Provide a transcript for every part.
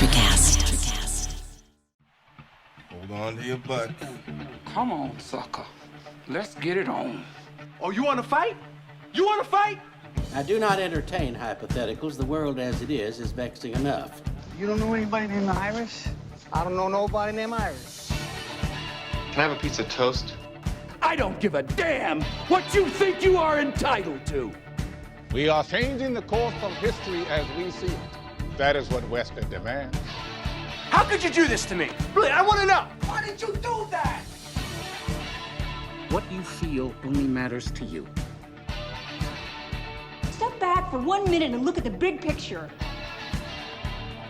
Electricast. Hold on to your butt. Come on, sucker. Let's get it on. Oh, you want to fight? You want to fight? I do not entertain hypotheticals. The world as it is vexing enough. You don't know anybody named Iris? I don't know nobody named Iris. Can I have a piece of toast? I don't give a damn what you think you are entitled to. We are changing the course of history as we see it. That is what Western demands. How could you do this to me? Really, I want to know. Why did you do that? What you feel only matters to you. Step back for 1 minute and look at the big picture.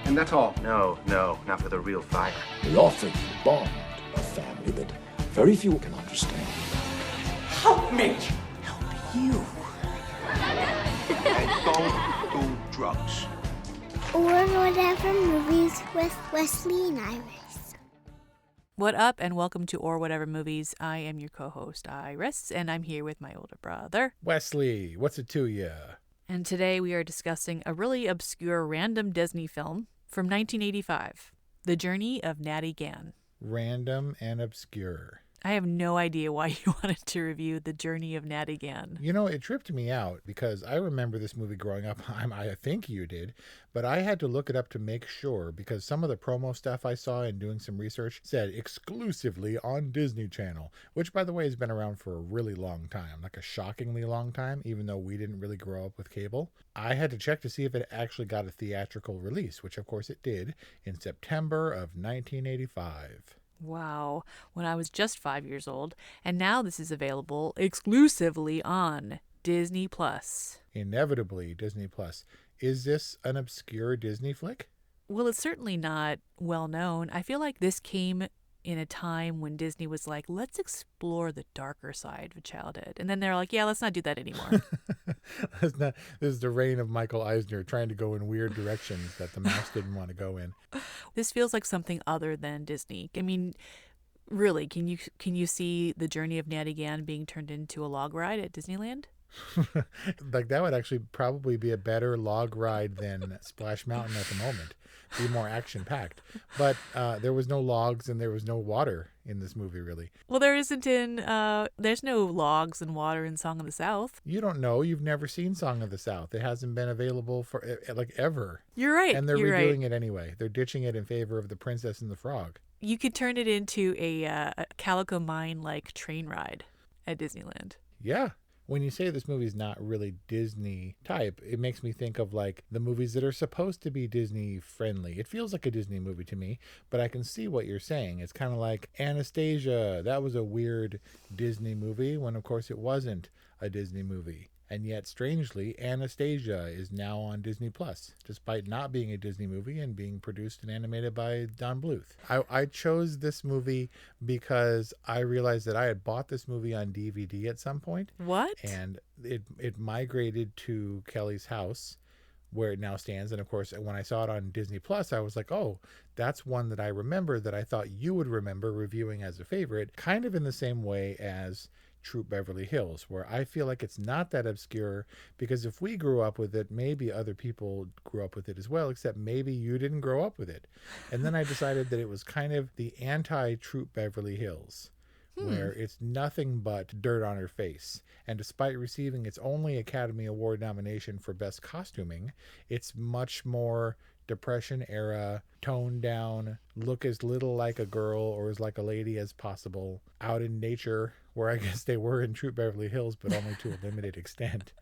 And that's all? No, not for the real fire. We offer you a bond, a family that very few can understand. Help me. Help you. And don't do drugs. Or Whatever Movies with Wesley and Iris. What up, and welcome to Or Whatever Movies. I am your co-host, Iris, and I'm here with my older brother, Wesley. What's it to ya? And today we are discussing a really obscure random Disney film from 1985, The Journey of Natty Gann. Random and obscure. I have no idea why you wanted to review The Journey of Natty Gann. You know, it tripped me out because I remember this movie growing up. I think you did, but I had to look it up to make sure because some of the promo stuff I saw in doing some research said exclusively on Disney Channel, which, by the way, has been around for a really long time, like a shockingly long time, even though we didn't really grow up with cable. I had to check to see if it actually got a theatrical release, which, of course, it did in September of 1985. Wow, when I was just 5 years old, and now this is available exclusively on Disney Plus. Inevitably, Disney Plus. Is this an obscure Disney flick? Well, it's certainly not well known. I feel like this came in a time when Disney was like, let's explore the darker side of childhood. And then they're like, yeah, let's not do that anymore. This is the reign of Michael Eisner trying to go in weird directions that the mouse didn't want to go in. This feels like something other than Disney. I mean, really, can you see The Journey of Natty Gann being turned into a log ride at Disneyland? Like that would actually probably be a better log ride than Splash Mountain at the moment. Be more action packed. But there was no logs and there was no water in this movie, really. Well, there's no logs and water in Song of the South. You don't know. You've never seen Song of the South. It hasn't been available for like ever. You're right. And they're You're redoing right. it anyway. They're ditching it in favor of The Princess and the Frog. You could turn it into a Calico Mine-like train ride at Disneyland. Yeah. When you say this movie's not really Disney type, it makes me think of like the movies that are supposed to be Disney friendly. It feels like a Disney movie to me, but I can see what you're saying. It's kind of like Anastasia. That was a weird Disney movie when, of course, it wasn't a Disney movie. And yet, strangely, Anastasia is now on Disney Plus, despite not being a Disney movie and being produced and animated by Don Bluth. I chose this movie because I realized that I had bought this movie on DVD at some point. What? And it migrated to Kelly's house, where it now stands. And of course, when I saw it on Disney Plus, I was like, oh, that's one that I remember that I thought you would remember reviewing as a favorite, kind of in the same way as Troop Beverly Hills, where I feel like it's not that obscure because if we grew up with it, maybe other people grew up with it as well, except maybe you didn't grow up with it. And then I decided that it was kind of the anti-Troop Beverly Hills, where it's nothing but dirt on her face. And despite receiving its only Academy Award nomination for Best Costuming, it's much more Depression era, toned down, look as little like a girl or as like a lady as possible, out in nature, where I guess they were in Troop Beverly Hills, but only to a limited extent.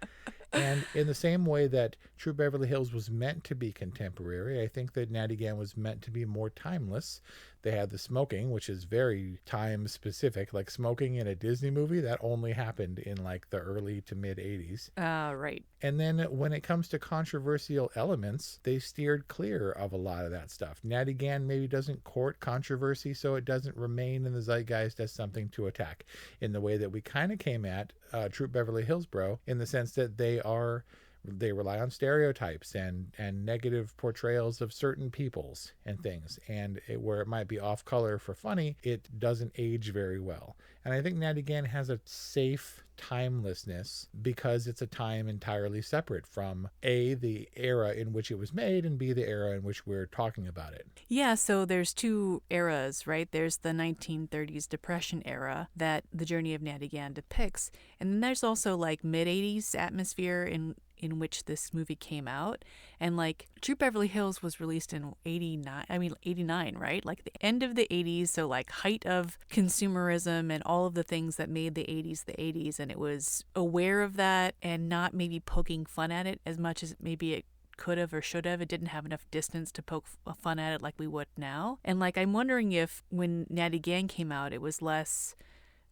And in the same way that Troop Beverly Hills was meant to be contemporary, I think that Natty Gann was meant to be more timeless. They had the smoking, which is very time specific, like smoking in a Disney movie that only happened in like the early to mid 80s. Right. And then when it comes to controversial elements, they steered clear of a lot of that stuff. Natty Gann maybe doesn't court controversy, so it doesn't remain in the zeitgeist as something to attack in the way that we kind of came at Troop Beverly Hills, bro, in the sense that they are they rely on stereotypes and negative portrayals of certain peoples and things. And where it might be off color for funny, it doesn't age very well. And I think Natty Gann has a safe timelessness because it's a time entirely separate from A, the era in which it was made, and B, the era in which we're talking about it. Yeah, so there's two eras, right? There's the 1930s Depression era that The Journey of Natty Gann depicts, and then there's also like mid-80s atmosphere in which this movie came out. And like True Beverly Hills was released in 89, right? Like the end of the 80s, so like height of consumerism and all of the things that made the 80s, and it was aware of that and not maybe poking fun at it as much as maybe it could have or should have. It didn't have enough distance to poke fun at it like we would now. And like I'm wondering if when Natty Gann came out, it was less,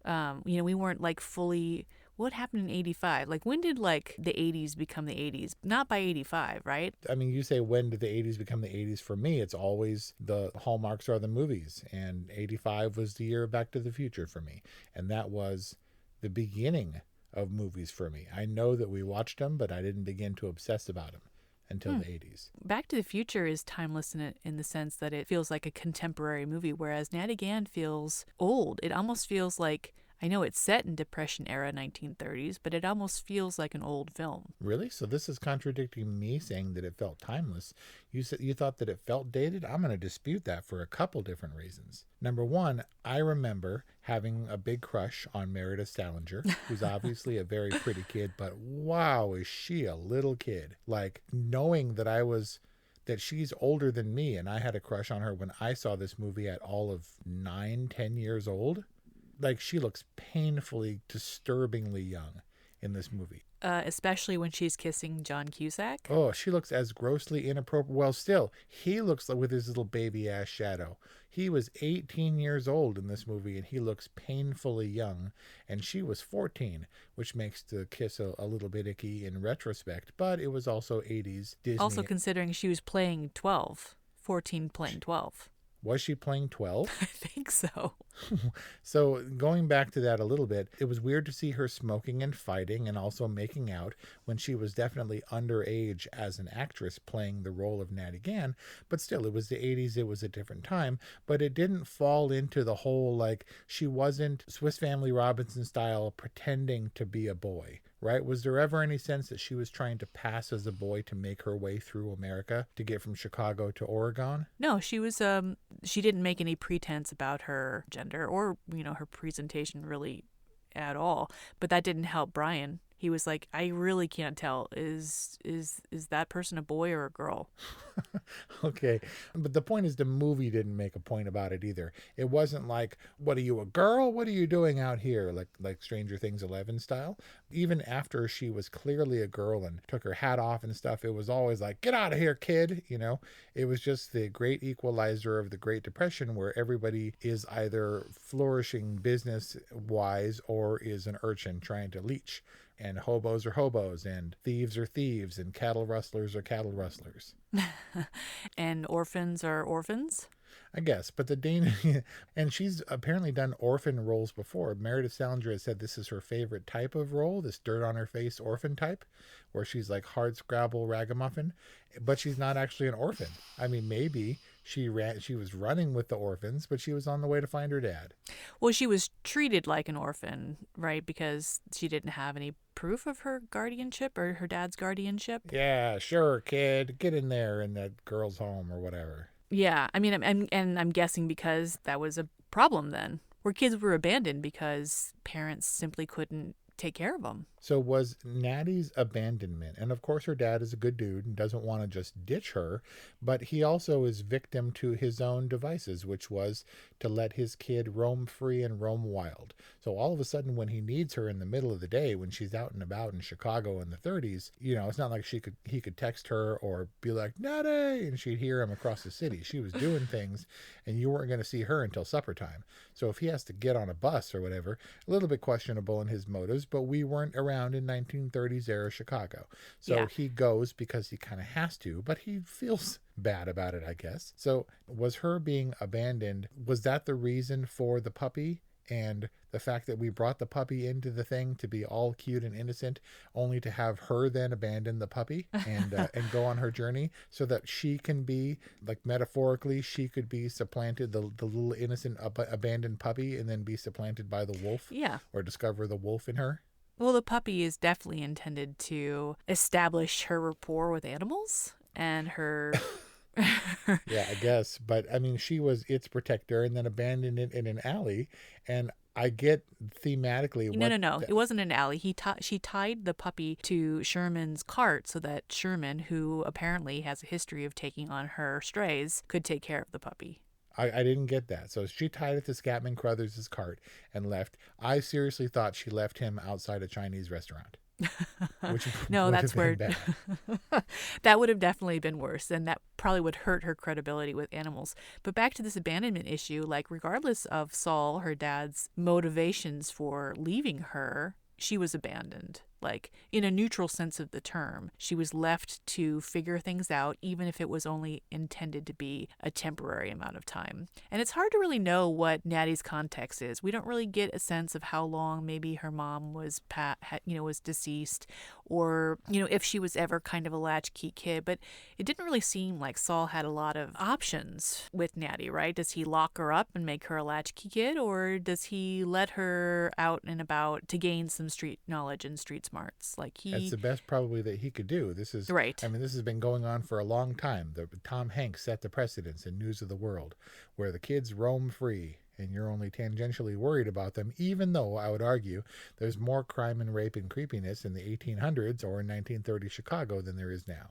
we weren't like fully. What happened in 85? Like, when did, like, the 80s become the 80s? Not by 85, right? I mean, you say, when did the 80s become the 80s? For me, it's always the hallmarks are the movies. And 85 was the year of Back to the Future for me. And that was the beginning of movies for me. I know that we watched them, but I didn't begin to obsess about them until the 80s. Back to the Future is timeless in the sense that it feels like a contemporary movie, whereas Natty Gann feels old. It almost feels like, I know it's set in Depression era 1930s, but it almost feels like an old film. Really? So this is contradicting me saying that it felt timeless. You said you thought that it felt dated? I'm going to dispute that for a couple different reasons. Number one, I remember having a big crush on Meredith Salinger, who's obviously a very pretty kid, but wow, is she a little kid. Like, knowing that she's older than me, and I had a crush on her when I saw this movie at all of 9-10 years old. Like, she looks painfully, disturbingly young in this movie. Especially when she's kissing John Cusack. Oh, she looks as grossly inappropriate. Well, still, he looks like with his little baby-ass shadow. He was 18 years old in this movie, and he looks painfully young. And she was 14, which makes the kiss a little bit icky in retrospect. But it was also 80s Disney. Also considering she was playing 12. 14 playing 12. Was she playing 12? I think so. So going back to that a little bit, it was weird to see her smoking and fighting and also making out when she was definitely underage as an actress playing the role of Natty Gann. But still, it was the 80s. It was a different time. But it didn't fall into the whole, like, she wasn't Swiss Family Robinson style pretending to be a boy. Right? Was there ever any sense that she was trying to pass as a boy to make her way through America to get from Chicago to Oregon? No, she was, she didn't make any pretense about her gender or, her presentation really at all. But that didn't help Brian. He was like, I really can't tell. Is that person a boy or a girl? Okay. But the point is the movie didn't make a point about it either. It wasn't like, what are you, a girl? What are you doing out here? Like Stranger Things 11 style. Even after she was clearly a girl and took her hat off and stuff, it was always like, get out of here, kid. It was just the great equalizer of the Great Depression where everybody is either flourishing business-wise or is an urchin trying to leech. And hobos are hobos, and thieves are thieves, and cattle rustlers are cattle rustlers. And orphans are orphans? I guess, but and she's apparently done orphan roles before. Meredith Salinger has said this is her favorite type of role, this dirt on her face orphan type, where she's like hard scrabble ragamuffin, but she's not actually an orphan. I mean, maybe she was running with the orphans, but she was on the way to find her dad. Well, she was treated like an orphan, right? Because she didn't have any proof of her guardianship or her dad's guardianship. Yeah, sure, kid, get in there in that girl's home or whatever. Yeah, I mean, I'm guessing because that was a problem then, where kids were abandoned because parents simply couldn't take care of them. So was Natty's abandonment, and of course her dad is a good dude and doesn't want to just ditch her, but he also is victim to his own devices, which was to let his kid roam free and roam wild. So all of a sudden when he needs her in the middle of the day, when she's out and about in Chicago in the 30s, it's not like he could text her or be like, Natty, and she'd hear him across the city. She was doing things and you weren't going to see her until supper time. So if he has to get on a bus or whatever, a little bit questionable in his motives, but we weren't around in 1930s era Chicago. So yeah. He goes because he kind of has to, but he feels bad about it, I guess. So was her being abandoned, was that the reason for the puppy And the fact that we brought the puppy into the thing to be all cute and innocent, only to have her then abandon the puppy and go on her journey, so that she can be, like, metaphorically, she could be supplanted, the little innocent abandoned puppy, and then be supplanted by the wolf. Yeah. Or discover the wolf in her. Well, the puppy is definitely intended to establish her rapport with animals and her... Yeah, I guess. But I mean, she was its protector and then abandoned it in an alley. And I get thematically. No. It wasn't an alley. She tied the puppy to Sherman's cart so that Sherman, who apparently has a history of taking on her strays, could take care of the puppy. I didn't get that. So she tied it to Scatman Crothers' cart and left. I seriously thought she left him outside a Chinese restaurant. Which no, that's where bad. That would have definitely been worse, and that probably would hurt her credibility with animals. But back to this abandonment issue, like, regardless of Saul, her dad's motivations for leaving her, she was abandoned. Like, in a neutral sense of the term, she was left to figure things out, even if it was only intended to be a temporary amount of time. And it's hard to really know what Natty's context is. We don't really get a sense of how long maybe her mom was deceased, or, if she was ever kind of a latchkey kid. But it didn't really seem like Saul had a lot of options with Natty, right? Does he lock her up and make her a latchkey kid, or does he let her out and about to gain some street knowledge and street smarts? That's the best probably that he could do. This is right. I mean, this has been going on for a long time. Tom Hanks set the precedence in News of the World, where the kids roam free and you're only tangentially worried about them, even though I would argue there's more crime and rape and creepiness in the 1800s or in 1930 Chicago than there is now.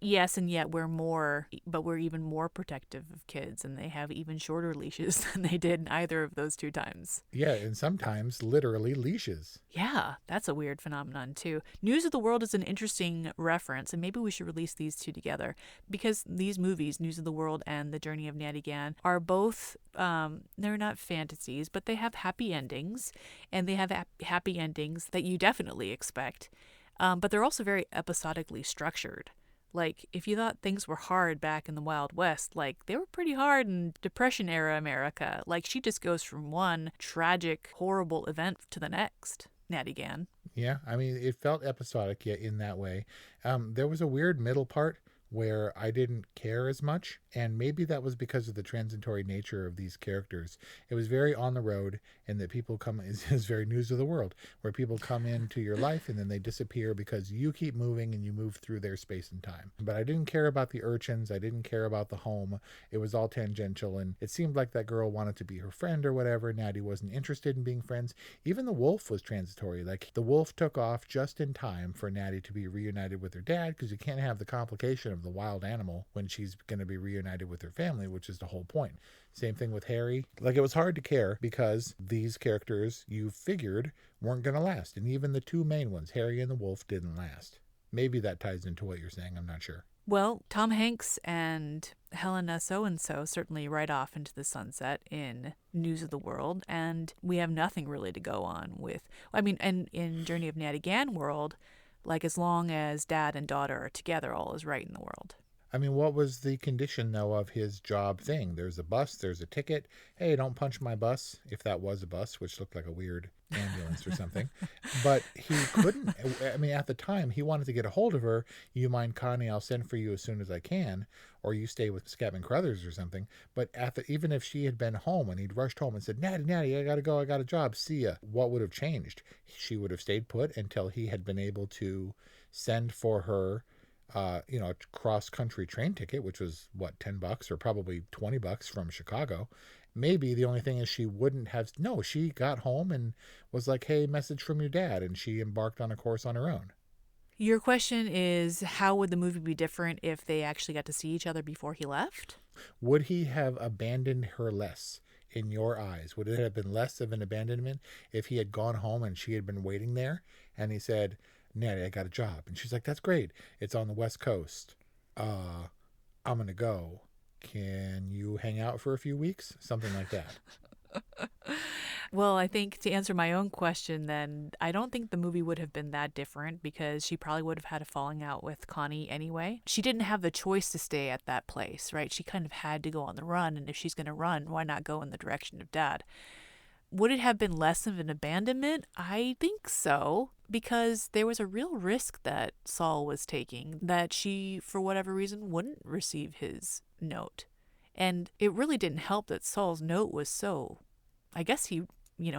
Yes, and yet we're even more protective of kids, and they have even shorter leashes than they did in either of those two times. Yeah, and sometimes literally leashes. Yeah, that's a weird phenomenon too. News of the World is an interesting reference, and maybe we should release these two together, because these movies, News of the World and The Journey of Natty Gann, are both, they're not fantasies, but they have happy endings, and they have happy endings that you definitely expect. But they're also very episodically structured. Like, if you thought things were hard back in the Wild West, like, they were pretty hard in Depression era America. Like, she just goes from one tragic, horrible event to the next, Natty Gann. Yeah, I mean, it felt episodic in that way. There was a weird middle part where I didn't care as much, and maybe that was because of the transitory nature of these characters. It was very on the road, and that people come is very News of the World, where people come into your life and then they disappear because you keep moving and you move through their space and time. But I didn't care about the urchins. I didn't care about the home. It was all tangential, and it seemed like that girl wanted to be her friend or whatever. Natty wasn't interested in being friends. Even the wolf was transitory. Like, the wolf took off just in time for Natty to be reunited with her dad, because you can't have the complication of the wild animal when she's going to be reunited with her family, which is the whole point. Same thing with Harry. Like, it was hard to care because these characters you figured weren't going to last, and even the two main ones, Harry and the wolf, didn't last. Maybe that ties into what you're saying. I'm not sure. Well, Tom Hanks and Helena so-and-so certainly ride off into the sunset in News of the World, and we have nothing really to go on with. I mean, and in Journey of Natty Gann world, like, as long as dad and daughter are together, all is right in the world. I mean, what was the condition, though, of his job thing? There's a bus, there's a ticket. Hey, don't punch my bus, if that was a bus, which looked like a weird ambulance or something. But he couldn't. I mean, at the time, he wanted to get a hold of her. You mind, Connie, I'll send for you as soon as I can. Or you stay with Scatman Crothers or something. But even if she had been home and he'd rushed home and said, Natty, I got to go, I got a job, see ya. What would have changed? She would have stayed put until he had been able to send for her a cross-country train ticket, which was, what, $10 or probably $20 from Chicago. Maybe the only thing is she wouldn't have... No, she got home and was like, hey, message from your dad, and she embarked on a course on her own. Your question is, how would the movie be different if they actually got to see each other before he left? Would he have abandoned her less, in your eyes? Would it have been less of an abandonment if he had gone home and she had been waiting there, and he said, Natty, I got a job. And she's like, that's great. It's on the West Coast. I'm going to go. Can you hang out for a few weeks? Something like that. Well, I think to answer my own question, then, I don't think the movie would have been that different, because she probably would have had a falling out with Connie anyway. She didn't have the choice to stay at that place, right? She kind of had to go on the run, and if she's going to run, why not go in the direction of dad? Would it have been less of an abandonment? I think so, because there was a real risk that Saul was taking, that she, for whatever reason, wouldn't receive his note. And it really didn't help that Saul's note was so, I guess he,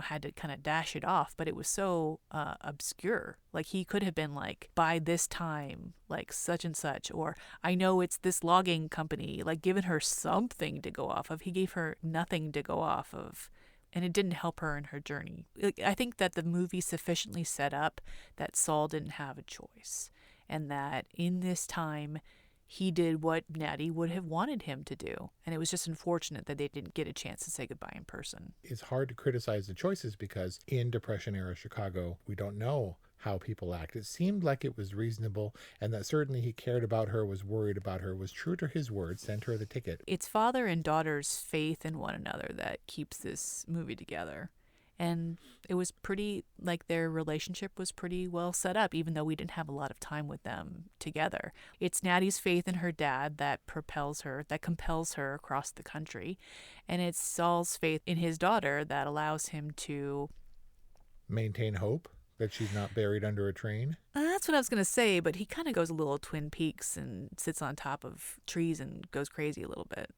had to kind of dash it off, but it was so obscure. Like, he could have been like, by this time, like such and such, or I know it's this logging company, like given her something to go off of. He gave her nothing to go off of. And it didn't help her in her journey. I think that the movie sufficiently set up that Saul didn't have a choice. And that in this time, he did what Natty would have wanted him to do. And it was just unfortunate that they didn't get a chance to say goodbye in person. It's hard to criticize the choices because in Depression-era Chicago, we don't know how people act. It seemed like it was reasonable, and that certainly he cared about her, was worried about her, was true to his word, sent her the ticket. It's father and daughter's faith in one another that keeps this movie together. And it was pretty, like, their relationship was pretty well set up, even though we didn't have a lot of time with them together. It's Natty's faith in her dad that propels her, that compels her across the country. And it's Saul's faith in his daughter that allows him to maintain hope that she's not buried under a train. That's what I was going to say, but he kind of goes a little Twin Peaks and sits on top of trees and goes crazy a little bit.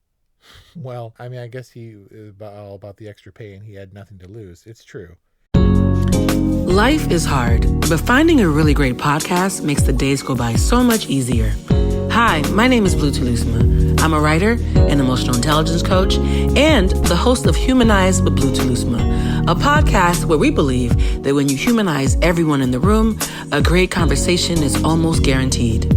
Well, I mean, I guess he is all about the extra pay and he had nothing to lose. It's true. Life is hard, but finding a really great podcast makes the days go by so much easier. Hi, my name is Blue Telusma. I'm a writer, an emotional intelligence coach, and the host of Humanize with Blue Telusma, a podcast where we believe that when you humanize everyone in the room, a great conversation is almost guaranteed.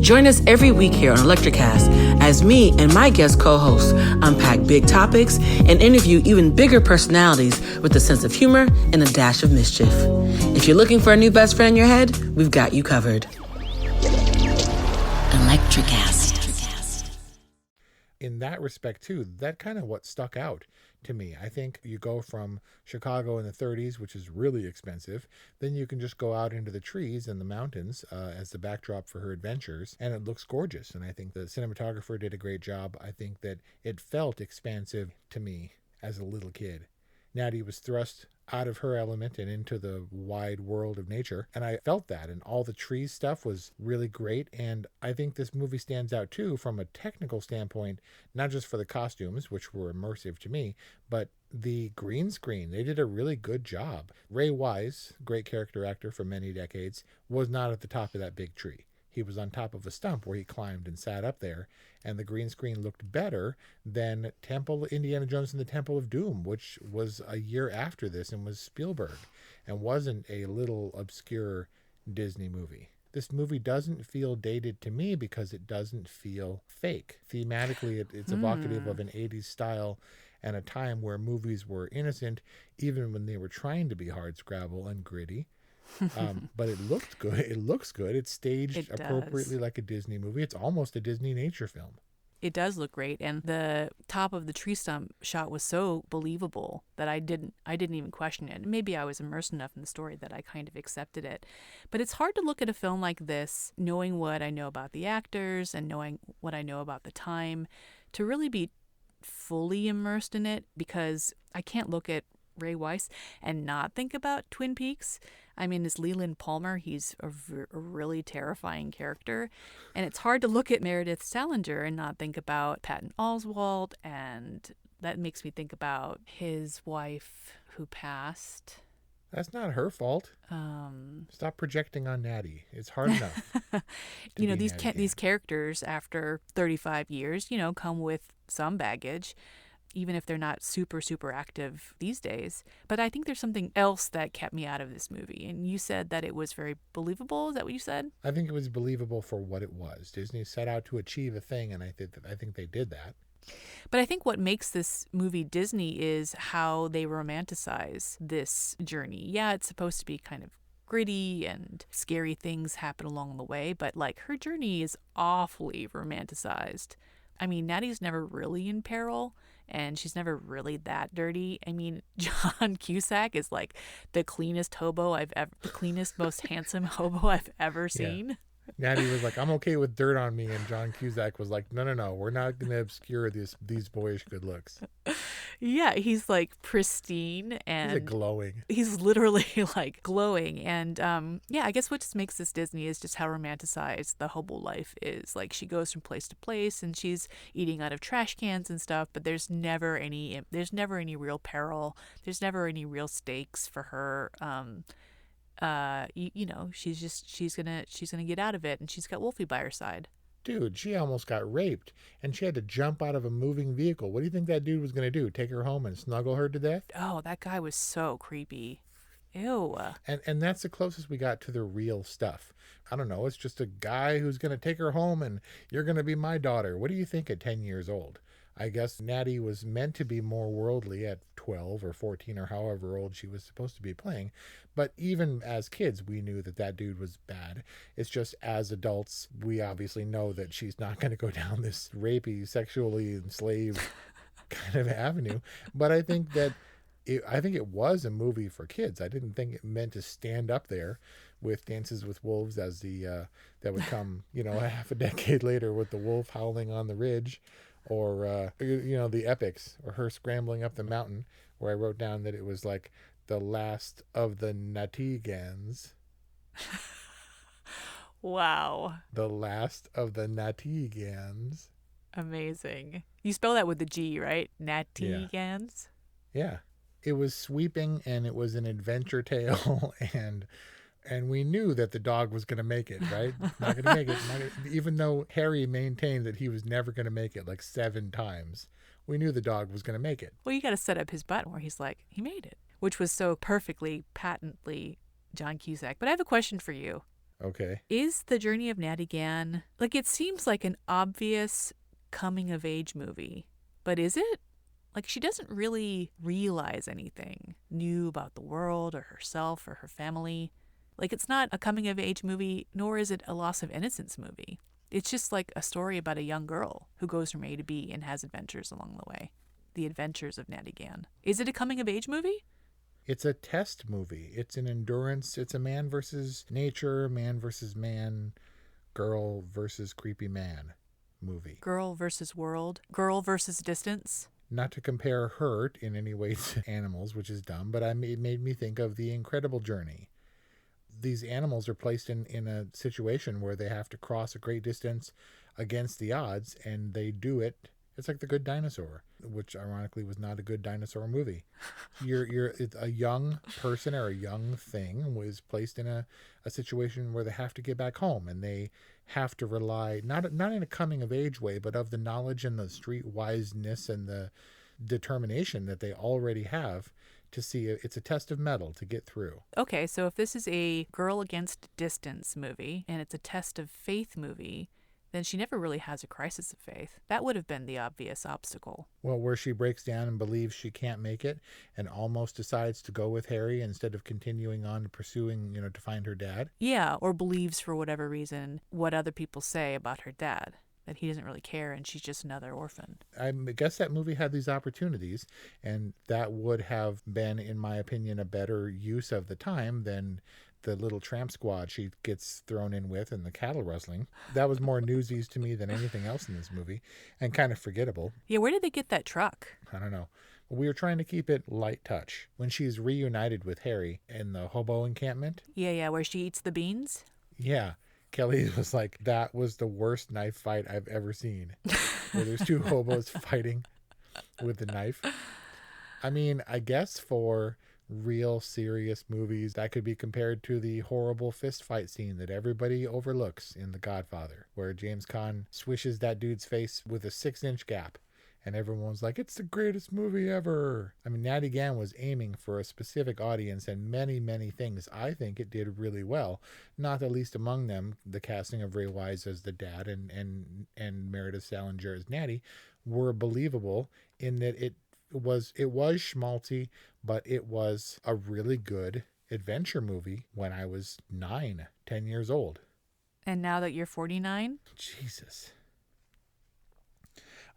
Join us every week here on Electricast as me and my guest co-hosts unpack big topics and interview even bigger personalities with a sense of humor and a dash of mischief. If you're looking for a new best friend in your head, we've got you covered. Electricast. In that respect, too, that kind of what stuck out to me. I think you go from Chicago in the 30s, which is really expensive, then you can just go out into the trees and the mountains as the backdrop for her adventures, and it looks gorgeous. And I think the cinematographer did a great job. I think that it felt expansive to me as a little kid. Natty was thrust out of her element and into the wide world of nature, and I felt that, and all the trees stuff was really great. And I think this movie stands out too from a technical standpoint, not just for the costumes, which were immersive to me, but the green screen. They did a really good job. Ray Wise, great character actor for many decades, was not at the top of that big tree. He was on top of a stump where he climbed and sat up there, and the green screen looked better than Indiana Jones and the Temple of Doom, which was a year after this and was Spielberg and wasn't a little obscure Disney movie. This movie doesn't feel dated to me because it doesn't feel fake. Thematically, it's evocative of an 80s style and a time where movies were innocent, even when they were trying to be hardscrabble and gritty. But it looked good. It looks good. It's staged appropriately like a Disney movie. It's almost a Disney nature film. It does look great, and the top of the tree stump shot was so believable that I didn't even question it. Maybe I was immersed enough in the story that I kind of accepted it. But it's hard to look at a film like this, knowing what I know about the actors and knowing what I know about the time, to really be fully immersed in it, because I can't look at Ray Wise and not think about Twin Peaks. I mean, as Leland Palmer, he's a really terrifying character. And it's hard to look at Meredith Salinger and not think about Patton Oswalt. And that makes me think about his wife who passed. That's not her fault. Stop projecting on Natty. It's hard enough. These characters, after 35 years, come with some baggage, even if they're not super, super active these days. But I think there's something else that kept me out of this movie. And you said that it was very believable. Is that what you said? I think it was believable for what it was. Disney set out to achieve a thing, and I think they did that. But I think what makes this movie Disney is how they romanticize this journey. Yeah, it's supposed to be kind of gritty and scary things happen along the way, but like her journey is awfully romanticized. I mean, Natty's never really in peril, and she's never really that dirty. I mean, John Cusack is like the cleanest, most handsome hobo I've ever seen. Yeah. Natty was like, I'm okay with dirt on me, and John Cusack was like, no, we're not going to obscure these boyish good looks. Yeah, he's like pristine and He's glowing. He's literally like glowing. And yeah, I guess what just makes this Disney is just how romanticized the hobo life is. Like she goes from place to place and she's eating out of trash cans and stuff, but there's never any real peril. There's never any real stakes for her. You know, she's gonna get out of it, and she's got Wolfie by her side. Dude, she almost got raped, and she had to jump out of a moving vehicle. What do you think that dude was going to do? Take her home and snuggle her to death? Oh, that guy was so creepy. Ew. And that's the closest we got to the real stuff. I don't know. It's just a guy who's going to take her home, and you're going to be my daughter. What do you think at 10 years old? I guess Natty was meant to be more worldly at 12 or 14 or however old she was supposed to be playing. But even as kids, we knew that that dude was bad. It's just as adults, we obviously know that she's not going to go down this rapey, sexually enslaved kind of avenue. But I think that it was a movie for kids. I didn't think it meant to stand up there with Dances with Wolves as the that would come, you know, a half a decade later with the wolf howling on the ridge. Or, you know, the epics, or her scrambling up the mountain, where I wrote down that it was like the last of the Natty Ganns. Wow. The last of the Natty Ganns. Amazing. You spell that with the G, right? Natty Ganns? Yeah. It was sweeping, and it was an adventure tale, and we knew that the dog was going to make it, right? Not going to make it. Even though Harry maintained that he was never going to make it like 7 times, we knew the dog was going to make it. Well, you got to set up his button where he's like, he made it, which was so perfectly, patently John Cusack. But I have a question for you. Okay. Is The Journey of Natty Gann, like, it seems like an obvious coming-of-age movie, but is it? Like, she doesn't really realize anything new about the world or herself or her family. Like, it's not a coming-of-age movie, nor is it a loss of innocence movie. It's just like a story about a young girl who goes from A to B and has adventures along the way. The Adventures of Natty Gann. Is it a coming-of-age movie? It's a test movie. It's an endurance. It's a man versus nature, man versus man, girl versus creepy man movie. Girl versus world. Girl versus distance. Not to compare her in any way to animals, which is dumb, but it made me think of The Incredible Journey. These animals are placed in a situation where they have to cross a great distance against the odds, and they do it. It's like The Good Dinosaur, which ironically was not a good dinosaur movie. It's a young person or a young thing was placed in a situation where they have to get back home, and they have to rely not in a coming of age way, but of the knowledge and the street wiseness and the determination that they already have to see it's a test of mettle to get through. Okay, so if this is a girl against distance movie and it's a test of faith movie, then she never really has a crisis of faith. That would have been the obvious obstacle. Well, where she breaks down and believes she can't make it and almost decides to go with Harry instead of continuing on pursuing, to find her dad. Yeah, or believes for whatever reason what other people say about her dad, that he doesn't really care and she's just another orphan. I guess that movie had these opportunities, and that would have been, in my opinion, a better use of the time than the little tramp squad she gets thrown in with and the cattle rustling. That was more Newsies to me than anything else in this movie, and kind of forgettable. Yeah, where did they get that truck? I don't know. We were trying to keep it light touch. When she's reunited with Harry in the hobo encampment. Yeah, where she eats the beans? Yeah. Kelly was like, that was the worst knife fight I've ever seen. Where there's 2 hobos fighting with the knife. I mean, I guess for real serious movies, that could be compared to the horrible fist fight scene that everybody overlooks in The Godfather, where James Caan swishes that dude's face with a 6-inch gap. And everyone's like, it's the greatest movie ever. I mean, Natty Gann was aiming for a specific audience, and many, many things I think it did really well. Not the least among them, the casting of Ray Wise as the dad and Meredith Salinger as Natty were believable in that it was schmaltzy, but it was a really good adventure movie when I was 10 years old. And now that you're 49? Jesus.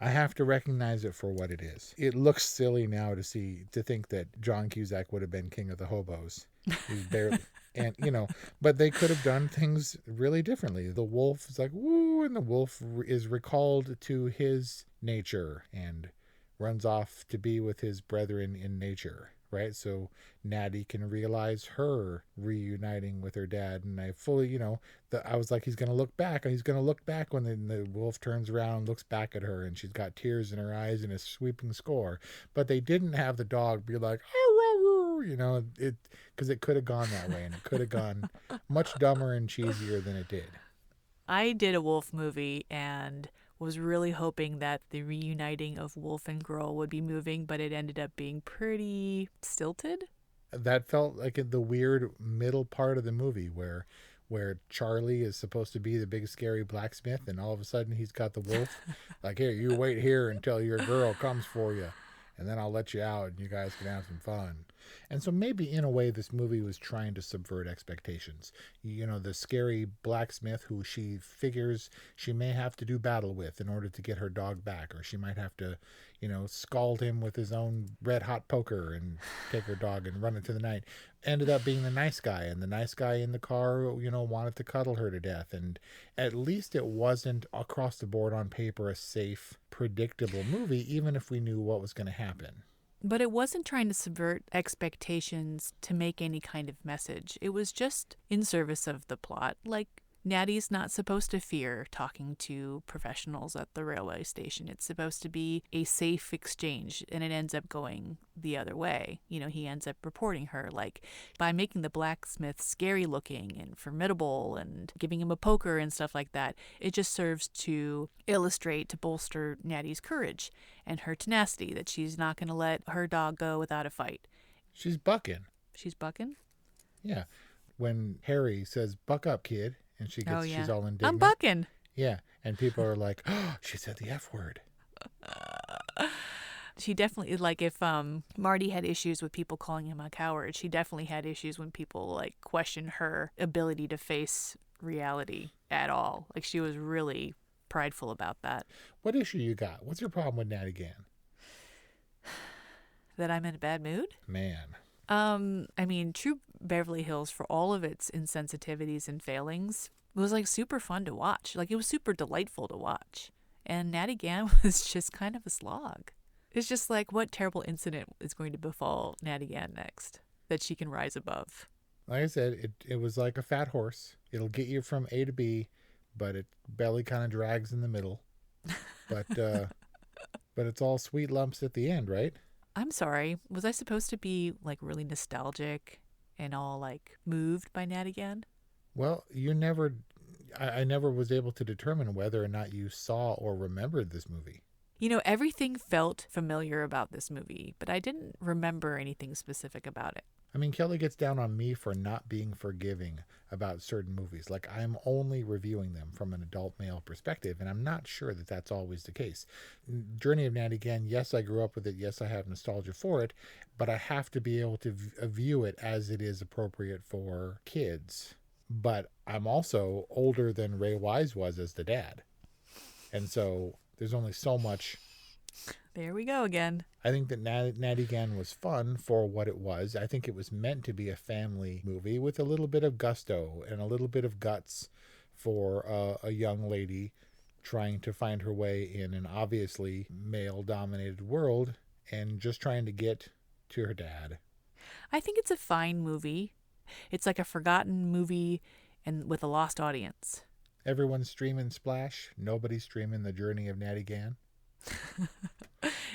I have to recognize it for what it is. It looks silly now to think that John Cusack would have been king of the hobos. He's barely, and but they could have done things really differently. The wolf is like, woo, and the wolf is recalled to his nature and runs off to be with his brethren in nature, right? So Natty can realize her reuniting with her dad. And I fully, I was like, he's going to look back. He's going to look back when the wolf turns around and looks back at her and she's got tears in her eyes and a sweeping score. But they didn't have the dog be like, because it could have gone that way, and it could have gone much dumber and cheesier than it did. I did a wolf movie and was really hoping that the reuniting of wolf and girl would be moving, but it ended up being pretty stilted. That felt like the weird middle part of the movie where Charlie is supposed to be the big scary blacksmith, and all of a sudden he's got the wolf. Like, here, you wait here until your girl comes for you, and then I'll let you out and you guys can have some fun. And so maybe in a way this movie was trying to subvert expectations. The scary blacksmith who she figures she may have to do battle with in order to get her dog back, or she might have to, scald him with his own red hot poker and take her dog and run into the night, ended up being the nice guy, and the nice guy in the car, wanted to cuddle her to death. And at least it wasn't across the board on paper a safe, predictable movie, even if we knew what was going to happen. But it wasn't trying to subvert expectations to make any kind of message. It was just in service of the plot. Like, Natty's not supposed to fear talking to professionals at the railway station. It's supposed to be a safe exchange, and it ends up going the other way. He ends up reporting her, like, by making the blacksmith scary looking and formidable and giving him a poker and stuff like that. It just serves to illustrate, to bolster Natty's courage and her tenacity, that she's not going to let her dog go without a fight. She's bucking. She's bucking? Yeah. When Harry says, "Buck up, kid," and she's all indignant. I'm bucking. Yeah. And people are like, "Oh, she said the F word." She definitely, like, if Marty had issues with people calling him a coward, she definitely had issues when people, like, questioned her ability to face reality at all. Like, she was really prideful about that. What issue you got? What's your problem with Natty Gann? That I'm in a bad mood? Man. True Beverly Hills, for all of its insensitivities and failings, was, like, super fun to watch. Like, it was super delightful to watch. And Natty Gann was just kind of a slog. It's just like, what terrible incident is going to befall Natty Gann next that she can rise above? Like I said, it was like a fat horse. It'll get you from A to B, but its belly kind of drags in the middle. But it's all sweet lumps at the end, right? I'm sorry. Was I supposed to be, like, really nostalgic and all, like, moved by Natty Gann? Well, I never was able to determine whether or not you saw or remembered this movie. Everything felt familiar about this movie, but I didn't remember anything specific about it. Kelly gets down on me for not being forgiving about certain movies. Like, I'm only reviewing them from an adult male perspective, and I'm not sure that that's always the case. Journey of Natty Gann, yes, I grew up with it. Yes, I have nostalgia for it, but I have to be able to view it as it is appropriate for kids. But I'm also older than Ray Wise was as the dad. And so there's only so much. There we go again. I think that Natty Gann was fun for what it was. I think it was meant to be a family movie with a little bit of gusto and a little bit of guts for a young lady trying to find her way in an obviously male-dominated world and just trying to get to her dad. I think it's a fine movie. It's like a forgotten movie and with a lost audience. Everyone's streaming Splash. Nobody's streaming The Journey of Natty Gann.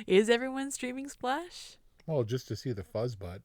Is everyone streaming Splash? Well, just to see the fuzz butt.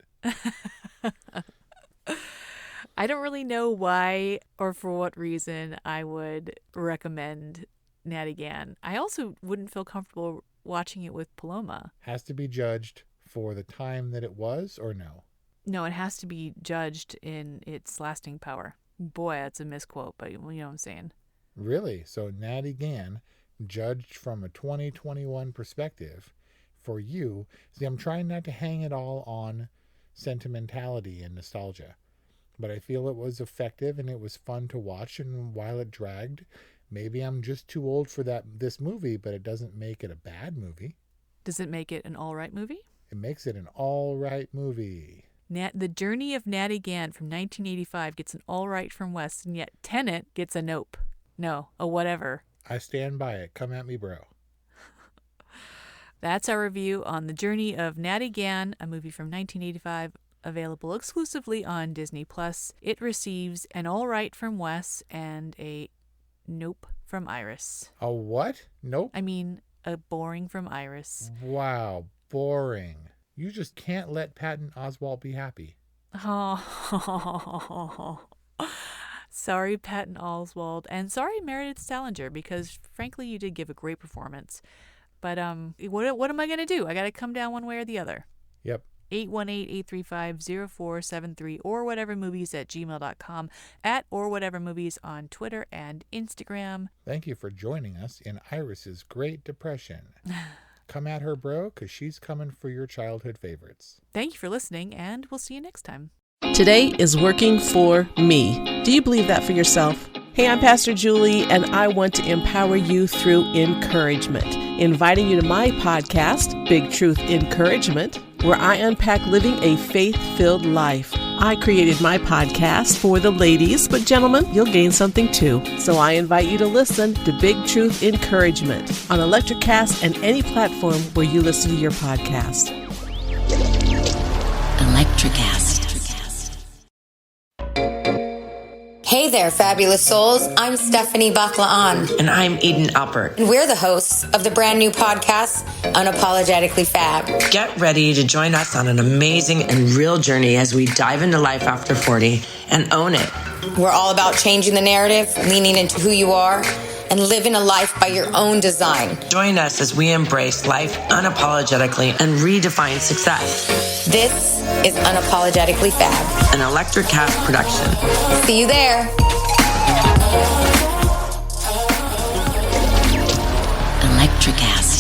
I don't really know why or for what reason I would recommend Natty Gann. I also wouldn't feel comfortable watching it with Paloma. Has to be judged for the time that it was, or no? No, it has to be judged in its lasting power. Boy, that's a misquote, but you know what I'm saying. Really? So Natty Gann, judged from a 2021 perspective, for you. See, I'm trying not to hang it all on sentimentality and nostalgia, but I feel it was effective and it was fun to watch. And while it dragged, maybe I'm just too old for this movie, but it doesn't make it a bad movie. Does it make it an all right movie? It makes it an all right movie. The Journey of Natty Gann from 1985 gets an all right from West, and yet Tenet gets a nope. No, a whatever. I stand by it. Come at me, bro. That's our review on The Journey of Natty Gann, a movie from 1985, available exclusively on Disney+. It receives an all right from Wes and a nope from Iris. A what? Nope? I mean, a boring from Iris. Wow, boring. You just can't let Patton Oswalt be happy. Oh, sorry, Patton Oswalt, and sorry, Meredith Salinger, because frankly, you did give a great performance. But what am I going to do? I got to come down one way or the other. Yep. 818-835-0473 or whatevermovies@gmail.com, at or whatever movies on Twitter and Instagram. Thank you for joining us in Iris's Great Depression. Come at her, bro, because she's coming for your childhood favorites. Thank you for listening, and we'll see you next time. Today is working for me. Do you believe that for yourself? Hey, I'm Pastor Julie, and I want to empower you through encouragement. Inviting you to my podcast, Big Truth Encouragement, where I unpack living a faith-filled life. I created my podcast for the ladies, but gentlemen, you'll gain something too. So I invite you to listen to Big Truth Encouragement on Electricast and any platform where you listen to your podcast. Electricast. Hey there, fabulous souls. I'm Stephanie Baklaan. And I'm Eden Alpert. And we're the hosts of the brand new podcast, Unapologetically Fab. Get ready to join us on an amazing and real journey as we dive into life after 40 and own it. We're all about changing the narrative, leaning into who you are, and living a life by your own design. Join us as we embrace life unapologetically and redefine success. This is Unapologetically Fab, an Electricast production. See you there. Electricast.